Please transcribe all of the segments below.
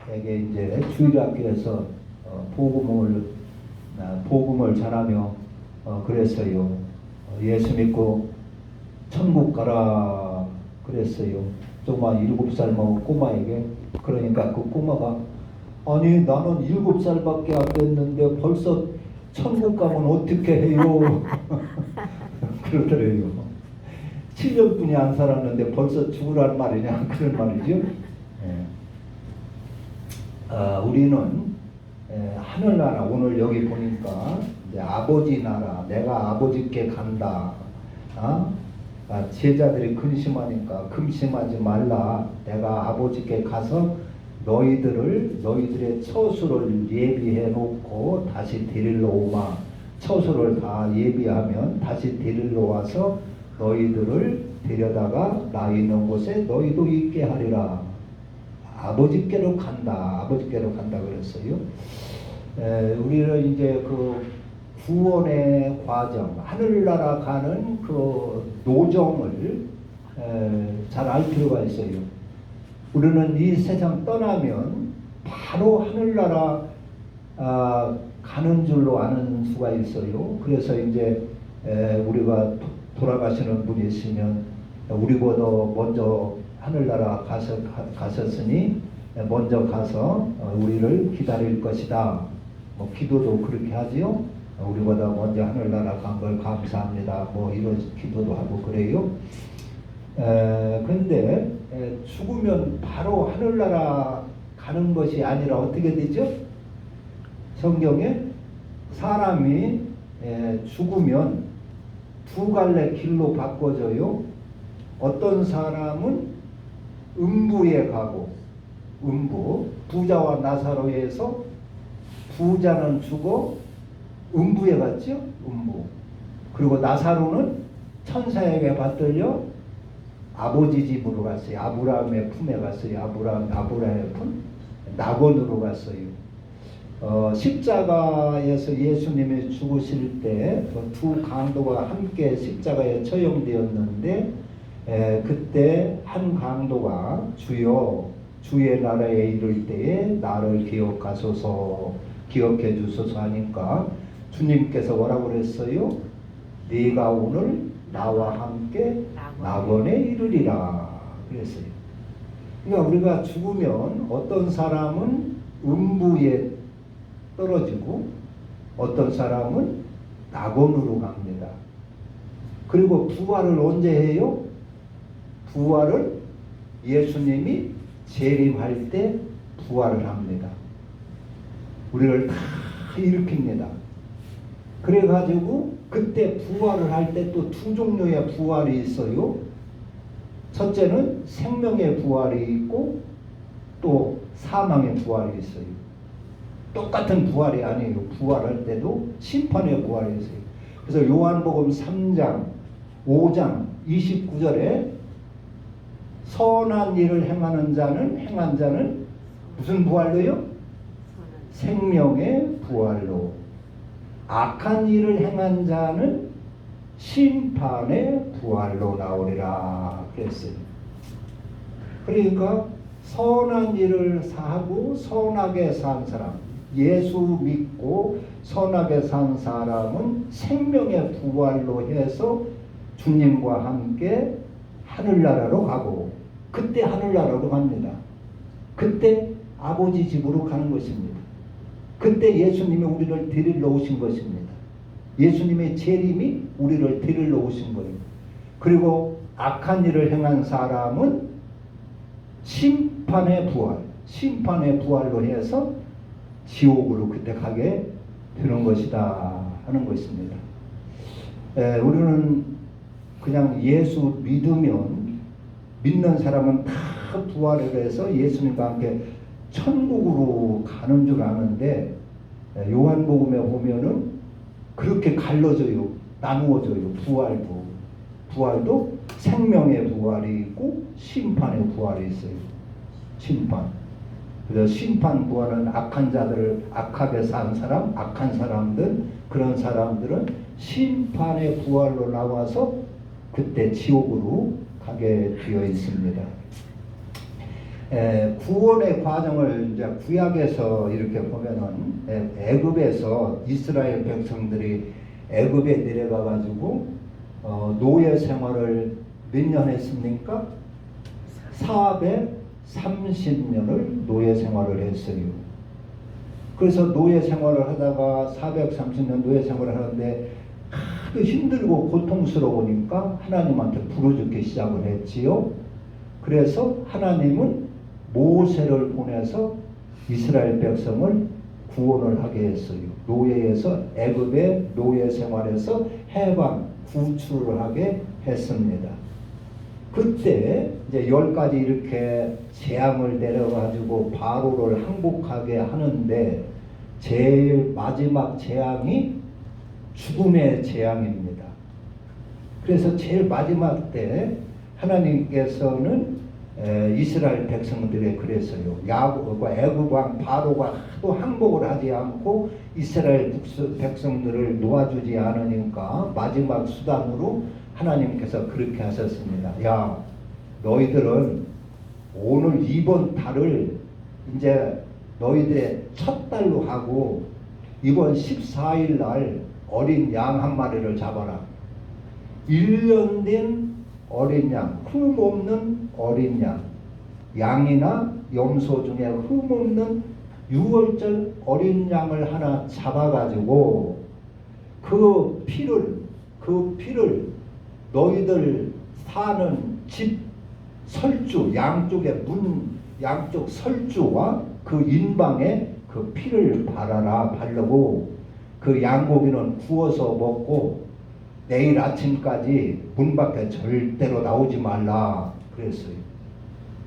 에게 이제 주일학교에서 복음을 전하며 그랬어요. 예수 믿고 천국 가라 그랬어요. 정말 7살 먹은 꼬마에게. 그러니까 그 꼬마가 아니 나는 7살밖에 안 됐는데 벌써 천국 가면 어떻게 해요? 그러더래요. 7년뿐이 안 살았는데 벌써 죽으란 말이냐 그런 말이죠. 우리는 하늘나라, 오늘 여기 보니까 이제 아버지 나라, 내가 아버지께 간다. 제자들이 근심하니까 금심하지 말라. 내가 아버지께 가서 너희들의 처소를 예비해 놓고 다시 데리러 오마. 처소를 다 예비하면 다시 데리러 와서 너희들을 데려다가 나 있는 곳에 너희도 있게 하리라. 아버지께로 간다 그랬어요. 우리는 이제 그 구원의 과정, 하늘나라 가는 그 노정을 잘 알 필요가 있어요. 우리는 이 세상 떠나면 바로 하늘나라 가는 줄로 아는 수가 있어요. 그래서 이제 우리가 돌아가시는 분이 있으면 우리보다 먼저 하늘나라 가셨으니 먼저 가서 우리를 기다릴 것이다. 뭐 기도도 그렇게 하지요. 우리보다 먼저 하늘나라 간 걸 감사합니다. 뭐 이런 기도도 하고 그래요. 근데 죽으면 바로 하늘나라 가는 것이 아니라 어떻게 되죠? 성경에 사람이 죽으면 두 갈래 길로 바꿔져요. 어떤 사람은 음부에 가고, 부자와 나사로에서 부자는 죽어 음부에 갔죠. 음부. 그리고 나사로는 천사에게 받들려 아버지 집으로 갔어요. 아브라함의 품에 갔어요. 아브라함의 품 낙원으로 갔어요. 십자가에서 예수님이 죽으실 때 두 강도가 함께 십자가에 처형되었는데 그때 한 강도가 주여 주의 나라에 이를 때에 나를 기억해 주소서 하니까 주님께서 뭐라고 그랬어요? 네가 오늘 나와 함께 낙원에 이르리라 그랬어요. 그러니까 우리가 죽으면 어떤 사람은 음부에 떨어지고 어떤 사람은 낙원으로 갑니다. 그리고 부활을 언제 해요? 부활을 예수님이 재림할 때 부활을 합니다. 우리를 다 일으킵니다. 그래가지고 그때 부활을 할 때 또 두 종류의 부활이 있어요. 첫째는 생명의 부활이 있고 또 사망의 부활이 있어요. 똑같은 부활이 아니에요. 부활할 때도 심판의 부활이 있어요. 그래서 요한복음 3장 5장 29절에 선한 일을 행한 자는 무슨 부활로요? 생명의 부활로. 악한 일을 행한 자는 심판의 부활로 나오리라 그랬어요. 그러니까 선한 일을 하고 선하게 산 사람, 예수 믿고 선하게 산 사람은 생명의 부활로 해서 주님과 함께 하늘나라로 가고, 그때 하늘나라로 갑니다. 그때 아버지 집으로 가는 것입니다. 그때 예수님이 우리를 데리러 오신 것입니다. 예수님의 재림이 우리를 데리러 오신 거예요. 그리고 악한 일을 행한 사람은 심판의 부활로 해서 지옥으로 그때 가게 되는 것이다 하는 것입니다. 우리는 그냥 예수 믿는 사람은 다 부활을 해서 예수님과 함께 천국으로 가는 줄 아는데, 요한복음에 보면은 그렇게 갈라져요. 나누어져요. 부활도 생명의 부활이 있고 심판의 부활이 있어요. 심판. 그래서 심판 부활은 악하게 산 사람, 악한 사람들, 그런 사람들은 심판의 부활로 나와서 그때 지옥으로 가게 되어 있습니다. 구원의 과정을 이제 구약에서 이렇게 보면은 애굽에서 이스라엘 백성들이 애굽에 내려가 가지고 노예 생활을 몇 년 했습니까? 430년을 노예 생활을 했어요. 그래서 노예 생활을 하다가 430년 노예 생활을 하는데 하도 힘들고 고통스러우니까 하나님한테 부르짖기 시작을 했지요. 그래서 하나님은 모세를 보내서 이스라엘 백성을 구원을 하게 했어요. 노예에서 애굽의 노예 생활에서 해방 구출을 하게 했습니다. 그때 이제 10가지 이렇게 재앙을 내려가지고 바로를 항복하게 하는데 제일 마지막 재앙이 죽음의 재앙입니다. 그래서 제일 마지막 때 하나님께서는 이스라엘 백성들에게 그랬어요. 애굽 왕 바로가 하도 항복을 하지 않고 이스라엘 백성들을 놓아주지 않으니까 마지막 수단으로 하나님께서 그렇게 하셨습니다. 야, 너희들은 오늘 이번 달을 이제 너희들의 첫 달로 하고 이번 14일 날 어린 양 한 마리를 잡아라. 1년 된 어린 양, 흠 없는 어린 양, 양이나 염소 중에 흠 없는 6월절 어린 양을 하나 잡아가지고 그 피를 너희들 사는 집 설주 양쪽 설주와 그 인방에 그 피를 바르고 그 양고기는 구워서 먹고 내일 아침까지 문 밖에 절대로 나오지 말라 그랬어요.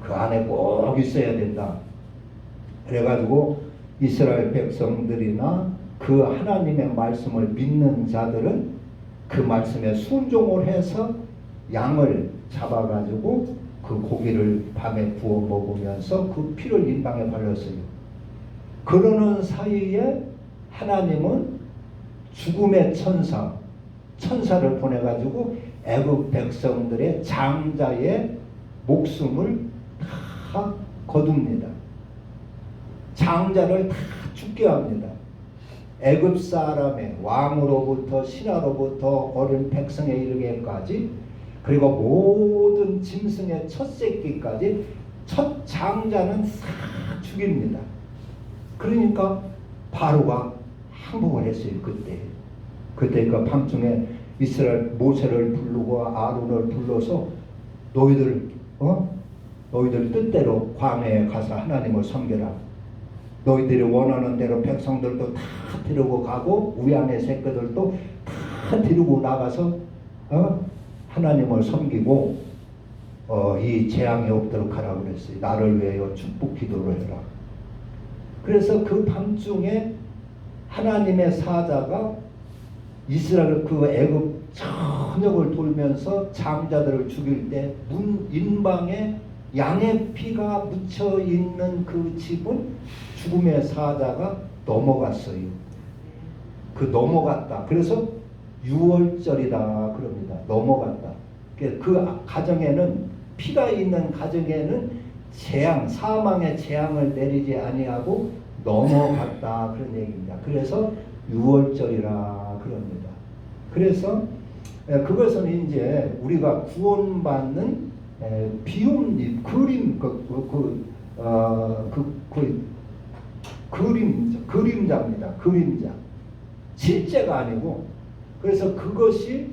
그 안에 꼭 있어야 된다. 그래가지고 이스라엘 백성들이나 그 하나님의 말씀을 믿는 자들은 그 말씀에 순종을 해서 양을 잡아가지고 그 고기를 밤에 구워 먹으면서 그 피를 인방에 발랐어요. 그러는 사이에 하나님은 죽음의 천사를 보내가지고 애굽 백성들의 장자의 목숨을 다 거둡니다. 장자를 다 죽게 합니다. 애굽 사람의 왕으로부터 신하로부터 어린 백성에 이르게까지 그리고 모든 짐승의 첫 새끼까지 첫 장자는 싹 죽입니다. 그러니까 바로가 항복을 했어요. 그때 그 밤중에 이스라엘 모세를 부르고 아론을 불러서 너희들 뜻대로 광야에 가서 하나님을 섬겨라. 너희들이 원하는 대로 백성들도 다 데리고 가고 우양의 새끼들도 다 데리고 나가서 하나님을 섬기고 이 재앙이 없도록 하라고 그랬어요. 나를 위하여 축복 기도를 해라. 그래서 그 밤중에 하나님의 사자가 이스라엘 그 애굽 전역을 돌면서 장자들을 죽일 때 문 인방에 양의 피가 묻혀 있는 그 집은 죽음의 사자가 넘어갔어요. 그 넘어갔다. 그래서 6월절이다 그럽니다. 넘어갔다. 그 가정에는 피가 있는 가정에는 재앙, 사망의 재앙을 내리지 아니하고 넘어갔다 그런 얘기입니다. 그래서 6월절이라 그럽니다. 그래서 그것은 이제 우리가 구원받는 비움잎 그림자입니다. 그림자. 실제가 아니고 그래서 그것이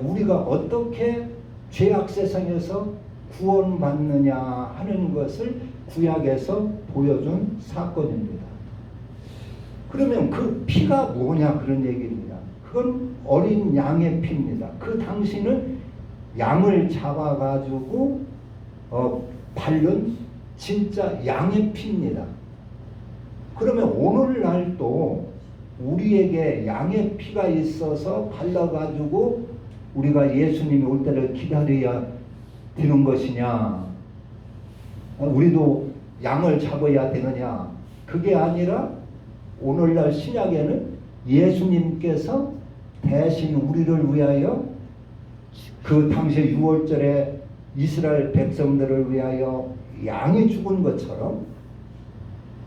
우리가 어떻게 죄악 세상에서 구원받느냐 하는 것을 구약에서 보여준 사건입니다. 그러면 그 피가 뭐냐 그런 얘기입니다. 그건 어린 양의 피입니다. 그 당시는 양을 잡아가지고 바른 진짜 양의 피입니다. 그러면 오늘날도 우리에게 양의 피가 있어서 발라가지고 우리가 예수님이 올 때를 기다려야 되는 것이냐, 우리도 양을 잡아야 되느냐, 그게 아니라 오늘날 신약에는 예수님께서 대신 우리를 위하여 그 당시 6월절에 이스라엘 백성들을 위하여 양이 죽은 것처럼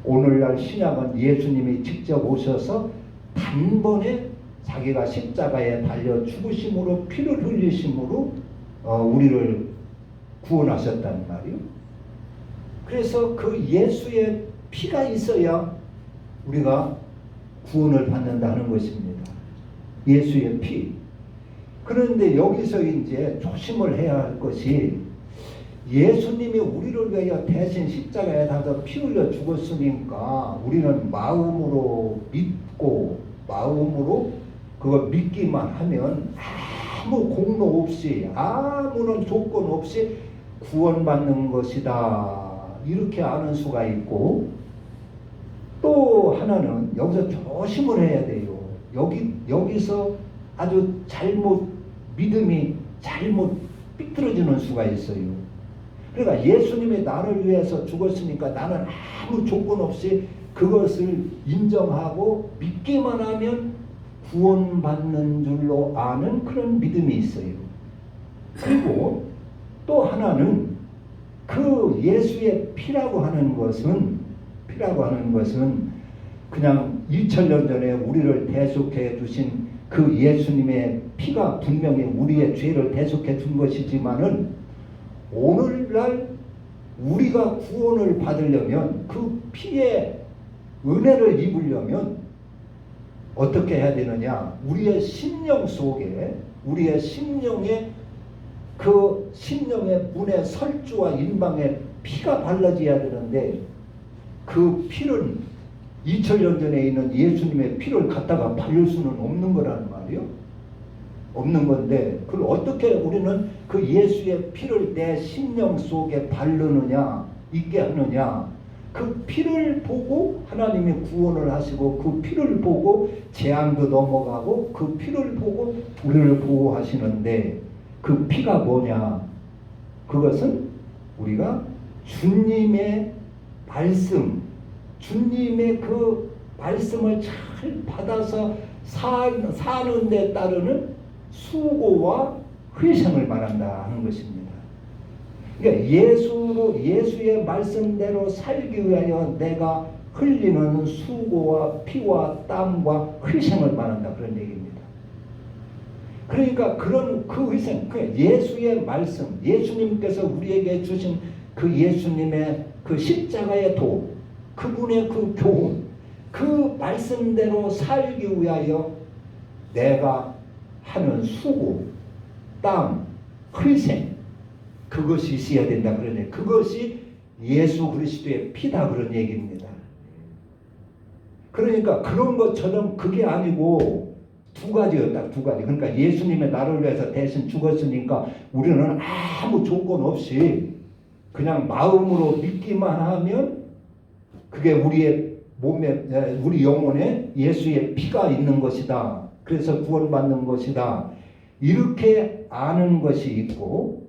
오늘날 신약은 예수님이 직접 오셔서 단번에 자기가 십자가에 달려 죽으심으로 피를 흘리심으로 우리를 구원하셨단 말이요. 그래서 그 예수의 피가 있어야 우리가 구원을 받는다는 것입니다. 예수의 피. 그런데 여기서 이제 조심을 해야 할 것이 예수님이 우리를 위하여 대신 십자가에 달려 피 흘려 죽었으니까 우리는 마음으로 믿고 마음으로 그거 믿기만 하면 아무 공로 없이 아무런 조건 없이 구원받는 것이다. 이렇게 아는 수가 있고 또 하나는 여기서 조심을 해야 돼요. 여기서 아주 믿음이 잘못 삐뚤어지는 수가 있어요. 그러니까 예수님이 나를 위해서 죽었으니까 나는 아무 조건 없이 그것을 인정하고 믿기만 하면 구원받는 줄로 아는 그런 믿음이 있어요. 그리고 또 하나는 그 예수의 피라고 하는 것은 그냥 2000년 전에 우리를 대속해 주신 그 예수님의 피가 분명히 우리의 죄를 대속해 준 것이지만은 오늘날 우리가 구원을 받으려면 그 피의 은혜를 입으려면 어떻게 해야 되느냐? 우리의 심령 속에 우리의 심령에 그 심령의 문의 설주와 인방에 피가 발라져야 되는데 그 피는 2000년 전에 있는 예수님의 피를 갖다가 바를 수는 없는 거라는 말이요. 없는 건데 그걸 어떻게 우리는 그 예수의 피를 내 심령 속에 바르느냐 있게 하느냐. 그 피를 보고 하나님이 구원을 하시고 그 피를 보고 재앙도 넘어가고 그 피를 보고 우리를 보호하시는데 그 피가 뭐냐? 그것은 우리가 주님의 말씀, 주님의 그 말씀을 잘 받아서 사는 데 따르는 수고와 희생을 말한다 하는 것입니다. 그러니까 예수의 말씀대로 살기 위하여 내가 흘리는 수고와 피와 땀과 희생을 말한다 그런 얘기입니다. 그러니까 그런 그 희생, 예수의 말씀, 예수님께서 우리에게 주신 그 예수님의 그 십자가의 도, 그분의 그 교훈, 그 말씀대로 살기 위하여 내가 하는 수고, 땀, 희생, 그것이 있어야 된다 그러네. 그것이 예수 그리스도의 피다 그런 얘기입니다. 그러니까 그런 것처럼 그게 아니고 두 가지였다. 두 가지. 그러니까 예수님의 나를 위해서 대신 죽었으니까 우리는 아무 조건 없이 그냥 마음으로 믿기만 하면 그게 우리의 몸에, 우리 영혼에 예수의 피가 있는 것이다. 그래서 구원받는 것이다. 이렇게 아는 것이 있고,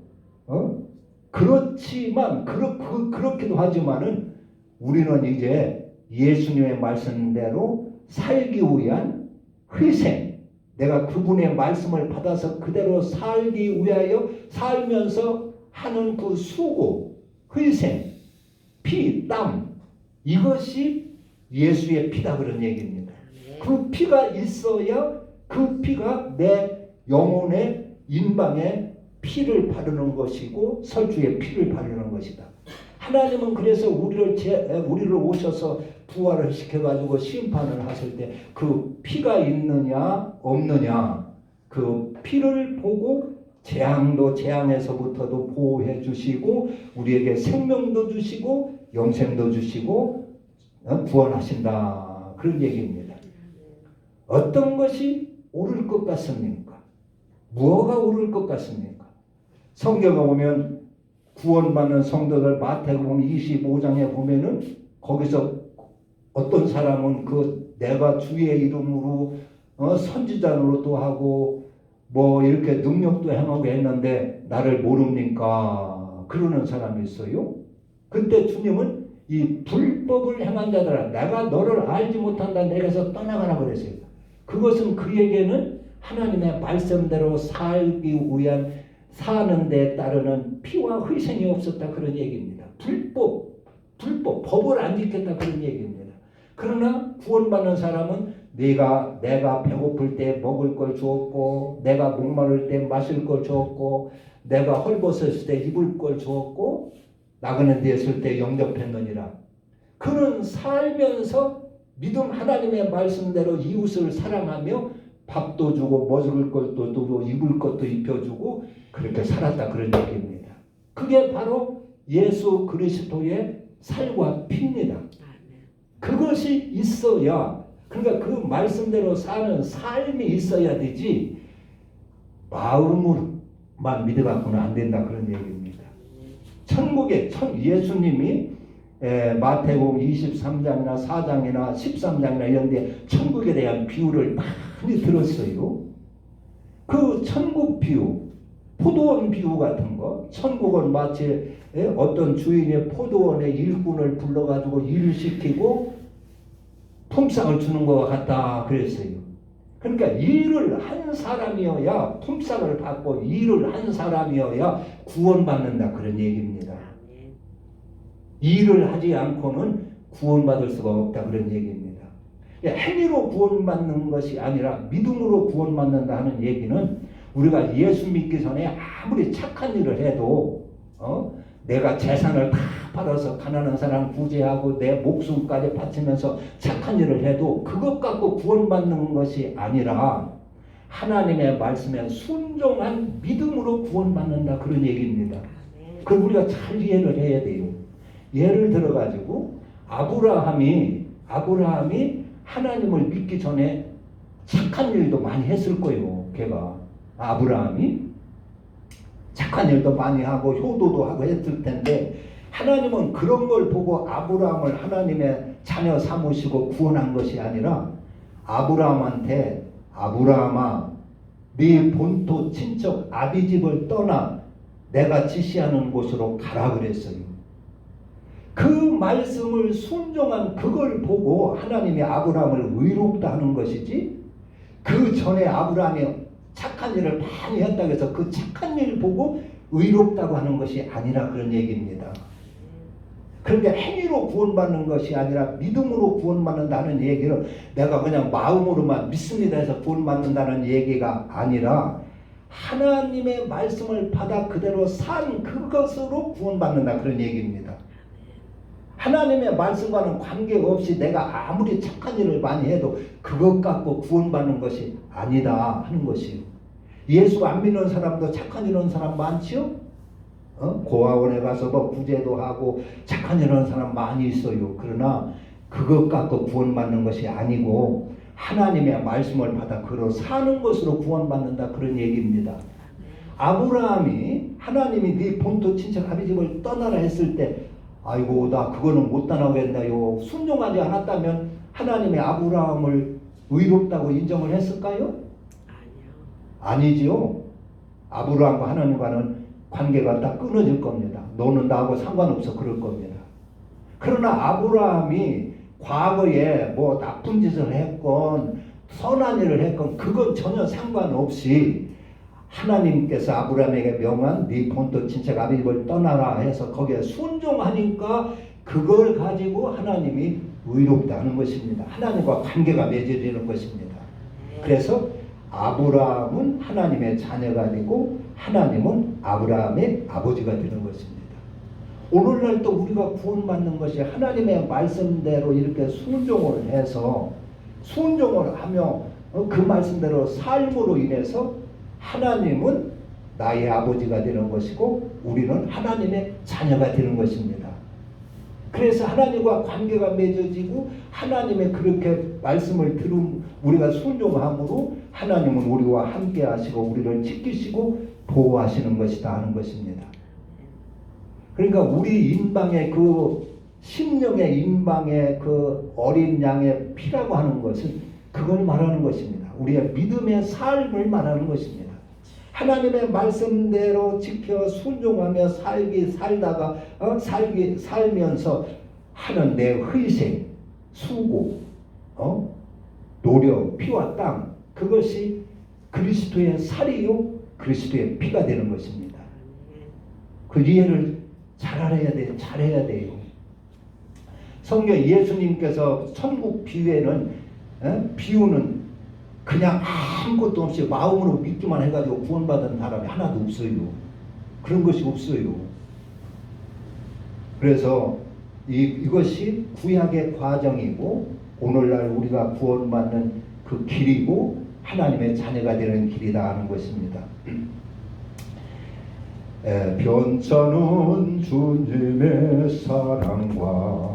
그렇지만 그렇기도 하지만은 우리는 이제 예수님의 말씀대로 살기 위한 희생, 내가 그분의 말씀을 받아서 그대로 살기 위하여 살면서 하는 그 수고, 희생, 피, 땀, 이것이 예수의 피다 그런 얘기입니다. 그 피가 있어야 그 피가 내 영혼의 인방에 피를 바르는 것이고 설주에 피를 바르는 것이다. 하나님은 그래서 우리를 오셔서 부활을 시켜가지고 심판을 하실 때 그 피가 있느냐 없느냐 그 피를 보고 재앙에서부터도 보호해 주시고 우리에게 생명도 주시고 영생도 주시고 구원하신다 그런 얘기입니다. 어떤 것이 옳을 것 같습니까? 무엇가 옳을 것 같습니까? 성경에 보면 구원받는 성도들 마태복음 25장에 보면은 거기서 어떤 사람은 그 내가 주의 이름으로 선지자 노릇도 하고 뭐 이렇게 능력도 행하고 했는데 나를 모릅니까? 그러는 사람이 있어요. 그때 주님은 이 불법을 행한 자들아 내가 너를 알지 못한다 내게서 떠나가라 그랬어요. 그것은 그에게는 하나님의 말씀대로 살기 위한 사는 데 따르는 피와 희생이 없었다 그런 얘기입니다. 법을 안 지켰다 그런 얘기입니다. 그러나 구원받는 사람은 내가 배고플 때 먹을 걸 주었고, 내가 목마를 때 마실 걸 주었고, 내가 헐벗었을 때 입을 걸 주었고, 나그네 되었을 때 영접했느니라. 그는 살면서 믿음 하나님의 말씀대로 이웃을 사랑하며 밥도 주고 먹을 것도 주고 입을 것도 입혀주고 그렇게 살았다 그런 얘기입니다. 그게 바로 예수 그리스도의 살과 피입니다. 그것이 있어야, 그러니까 그 말씀대로 사는 삶이 있어야 되지 마음으로만 믿어갖고는 안 된다 그런 얘기입니다. 천국에 예수님이 마태복음 23장이나 4장이나 13장이나 이런 데 천국에 대한 비유를 많이 들었어요. 그 천국 비유, 포도원 비유 같은 거, 천국은 마치 어떤 주인의 포도원의 일꾼을 불러가지고 일을 시키고 품삯을 주는 것 같다 그랬어요. 그러니까 일을 한 사람이어야, 품삯을 받고 일을 한 사람이어야 구원받는다 그런 얘기입니다. 일을 하지 않고는 구원받을 수가 없다 그런 얘기입니다. 행위로 구원받는 것이 아니라 믿음으로 구원받는다 하는 얘기는 우리가 예수 믿기 전에 아무리 착한 일을 해도 내가 재산을 다 팔아서 가난한 사람 구제하고 내 목숨까지 바치면서 착한 일을 해도 그것 갖고 구원받는 것이 아니라 하나님의 말씀에 순종한 믿음으로 구원받는다 그런 얘기입니다. 그걸 우리가 잘 이해를 해야 돼요. 예를 들어가지고 아브라함이 하나님을 믿기 전에 착한 일도 많이 했을 거예요. 걔가 아브라함이 착한 일도 많이 하고 효도도 하고 했을 텐데 하나님은 그런 걸 보고 아브라함을 하나님의 자녀 삼으시고 구원한 것이 아니라 아브라함한테 아브라함아 네 본토 친척 아비집을 떠나 내가 지시하는 곳으로 가라 그랬어요. 그 말씀을 순종한 그걸 보고 하나님이 아브라함을 의롭다 하는 것이지, 그 전에 아브라함이 착한 일을 많이 했다고 해서 그 착한 일을 보고 의롭다고 하는 것이 아니라 그런 얘기입니다. 그런데 행위로 구원받는 것이 아니라 믿음으로 구원받는다는 얘기는 내가 그냥 마음으로만 믿습니다 해서 구원받는다는 얘기가 아니라 하나님의 말씀을 받아 그대로 산 그것으로 구원받는다 그런 얘기입니다. 하나님의 말씀과는 관계없이 내가 아무리 착한 일을 많이 해도 그것 갖고 구원받는 것이 아니다 하는 것이요. 예수 안 믿는 사람도 착한 일 하는 사람 많지요? 고아원에 가서 뭐 구제도 하고 착한 일 하는 사람 많이 있어요. 그러나 그것 갖고 구원받는 것이 아니고 하나님의 말씀을 받아 그로 사는 것으로 구원받는다 그런 얘기입니다. 아브라함이 하나님이 네 본토 친척 아비집을 떠나라 했을 때 아이고 나 그거는 못 떠나겠나요? 순종하지 않았다면 하나님이 아브라함을 의롭다고 인정을 했을까요? 아니지요. 아브라함과 하나님과는 관계가 딱 끊어질 겁니다. 너는 나하고 상관없어 그럴 겁니다. 그러나 아브라함이 과거에 뭐 나쁜 짓을 했건 선한 일을 했건 그건 전혀 상관없이 하나님께서 아브라함에게 명한 네 본토 친척 아비집을 떠나라 해서 거기에 순종하니까 그걸 가지고 하나님이 의롭다 하는 것입니다. 하나님과 관계가 맺어지는 것입니다. 그래서 아브라함은 하나님의 자녀가 되고 하나님은 아브라함의 아버지가 되는 것입니다. 오늘날 또 우리가 구원받는 것이 하나님의 말씀대로 이렇게 순종을 해서 순종을 하며 그 말씀대로 삶으로 인해서 하나님은 나의 아버지가 되는 것이고 우리는 하나님의 자녀가 되는 것입니다. 그래서 하나님과 관계가 맺어지고 하나님의 그렇게 말씀을 들은 우리가 순종함으로 하나님은 우리와 함께 하시고 우리를 지키시고 보호하시는 것이다 하는 것입니다. 그러니까 우리 인방의 그 심령의 인방의 그 어린 양의 피라고 하는 것은 그걸 말하는 것입니다. 우리의 믿음의 삶을 말하는 것입니다. 하나님의 말씀대로 지켜 순종하며 살면서 하는 내 희생, 수고, 노력, 피와 땀, 그것이 그리스도의 살이요 그리스도의 피가 되는 것입니다. 그 이해를 잘해야 돼요. 성경 예수님께서 천국 비유에는 비유는 그냥 아무것도 없이 마음으로 믿기만 해가지고 구원받은 사람이 하나도 없어요. 그런 것이 없어요. 그래서 이것이 구약의 과정이고 오늘날 우리가 구원받는 그 길이고 하나님의 자녀가 되는 길이다 하는 것입니다. 변천은 주님의 사랑과